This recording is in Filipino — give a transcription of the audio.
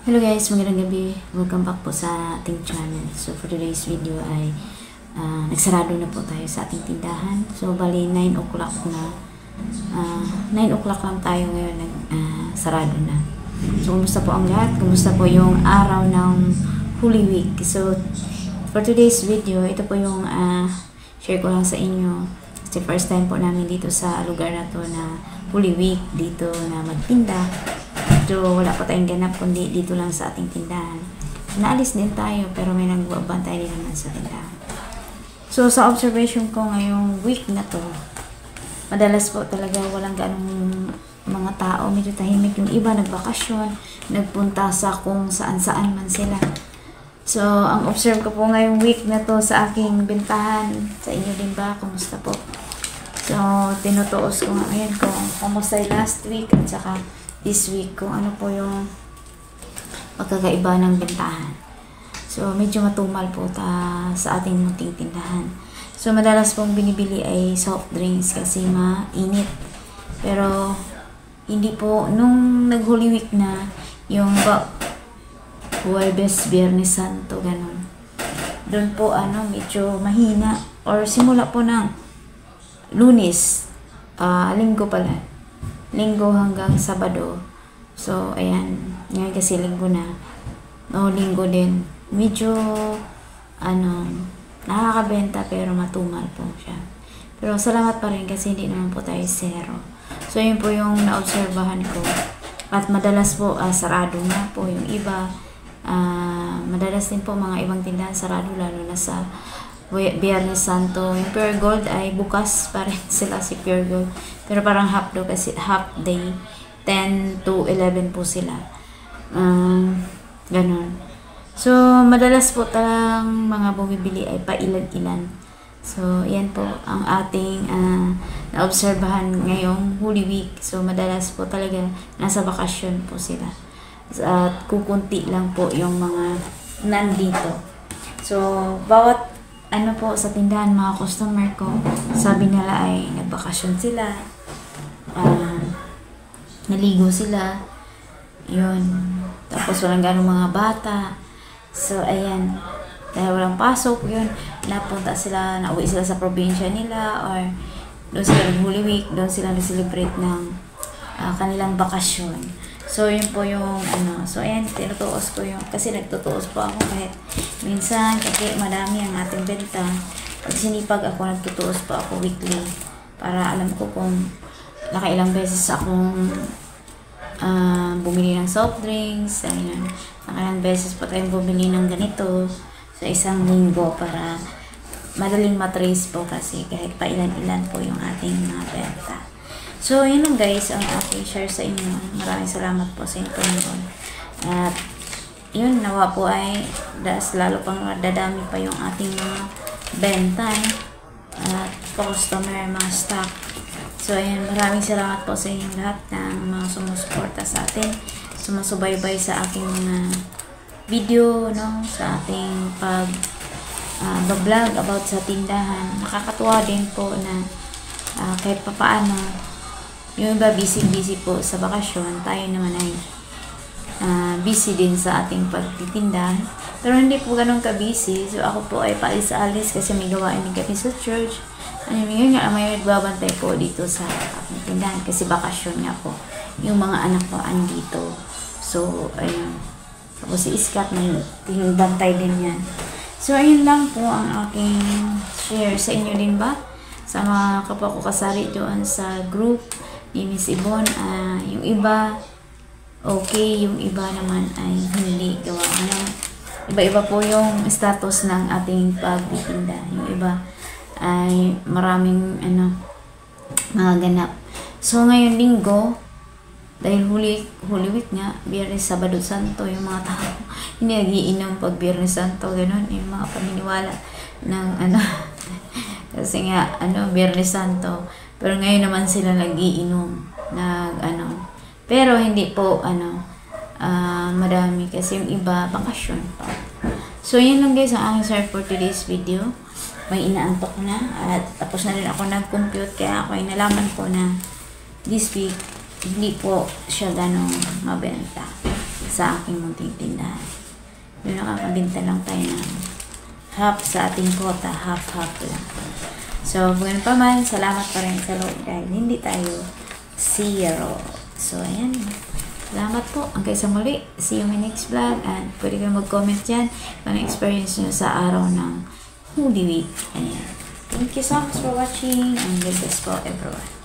Hello guys, magandang gabi. Welcome back po sa ating channel. So for today's video ay nagsarado na po tayo sa ating tindahan. So bali 9 o'clock na. 9 o'clock lang tayo ngayon sarado na. So kumusta po ang lahat? Kumusta po yung araw ng Holy Week? So for today's video, ito po yung share ko lang sa inyo. Kasi first time po namin dito sa lugar na to na Holy Week dito na magtinda. So, wala pa tayong ganap kundi dito lang sa ating tindahan. Naalis din tayo pero may nagbabantay din naman sa tindahan. So, sa observation ko ngayong week na to, madalas po talaga walang ganong mga tao. Medyo tahimik yung iba, nagbakasyon, nagpunta sa kung saan-saan man sila. So, ang observe ko po ngayong week na to sa aking bintahan, sa inyo din ba? Kumusta po? So, tinutuos ko nga ngayon kung kumusta yung last week at saka this week kung ano po yung pagkakaiba ng bentahan. So, medyo matumal po sa ating munting tindahan. So, madalas pong binibili ay soft drinks kasi mainit. Pero, hindi po, nung nag-Holy Week na, yung Huwebes, Biyernes Santo, ganun. Doon po, medyo mahina. Or simula po ng Lunes, Linggo pala. Linggo hanggang Sabado. So, ayan. Ngayon kasi linggo na. No, linggo din. Medyo, nakakabenta pero matumal po siya. Pero salamat pa rin kasi hindi naman po tayo zero. So, yun po yung naobserbahan ko. At madalas po, sarado na po yung iba. Madalas din po mga ibang tindahan sarado lalo na sa Biyernes Santo. Yung Pure Gold ay bukas pa rin sila si Pure Gold. Pero parang half day. 10 to 11 po sila. Ganon. So, madalas po talang mga bumibili ay pailan-ilan. So, yan po ang ating naobserbahan ngayong Holy Week. So, madalas po talaga nasa bakasyon po sila. At kukunti lang po yung mga nandito. So, bawat po sa tindahan, mga customer ko, sabi nila ay nagbakasyon sila, naligo sila, yun. Tapos walang ganong mga bata. So, ayan. Dahil walang pasok, yun. Napunta sila, nauwi sila sa probinsya nila, or doon sila ng Holy Week, doon sila nag-celebrate ng kanilang bakasyon. So, yun po yung, so, ayan, tinutuos ko yung, kasi nagtutuos po ako kahit minsan, kasi madami ang ating benta. Pag sinipag ako, nagtutuos po ako weekly para alam ko kung nakailang beses akong bumili ng soft drinks, ayun, nakailang beses pa tayong bumili ng ganito sa isang linggo para madaling matrace po kasi kahit pa ilan-ilan po yung ating mga benta. So, yun lang guys, ang aking share sa inyo. Maraming salamat po sa inyo po. At, yun, nawa po ay lalo pang dadami pa yung ating mga benta at customer, mga stock. So, ayun, maraming salamat po sa inyo lahat ng mga sumusuporta sa atin, sumusubaybay sa aking mga video, sa ating pag-vlog about sa tindahan. Nakakatuwa din po na kahit papaano, yung iba busy po sa bakasyon, tayo naman ay busy din sa ating pagtitinda. Pero hindi po ganun ka-busy. So ako po ay paalis-alis kasi may gawain din kami sa church. Ngayon nga may nagbabantay po dito sa ating tindahan kasi bakasyon nga po. Yung mga anak ko andito. So, ayun. Tapos si Iskat may tinbantay din yan. So, ayun lang po ang aking share sa inyo din ba? Sa mga kapwa ko kasari doon sa group ni Miss Ibon, yung iba okay, yung iba naman ay hindi gawa. Iba-iba po yung status ng ating pagtitinda. Yung iba ay maraming mga ganap. So ngayon linggo, dahil Holy Week nga, Biyernes, Sabado, Santo, yung mga tao hindi nagiinom pag Biyernes Santo, ganun, yung mga paniniwala ng kasi nga Biyernes Santo. Pero ngayon naman sila nagiinom pero hindi po madami kasi yung iba bakasyon pa. So yun lang guys ang aking share for today's video. May inaantok na at tapos na rin ako nag-compute kaya ako ay nalaman ko na this week hindi po siya ganong mabenta. sa aking munting tindahan. Yung nakakabinta lang tayo ng half sa ating quota, half-half lang. So, ganun pa man, salamat pa rin sa Lord dahil hindi tayo zero. So, ayan. Salamat po. Hanggang sa muli. See you in my next vlog. And pwede kayo mag-comment dyan kung ano experience nyo sa araw ng Holy Week. Ayan. Thank you so much for watching and God bless po everyone.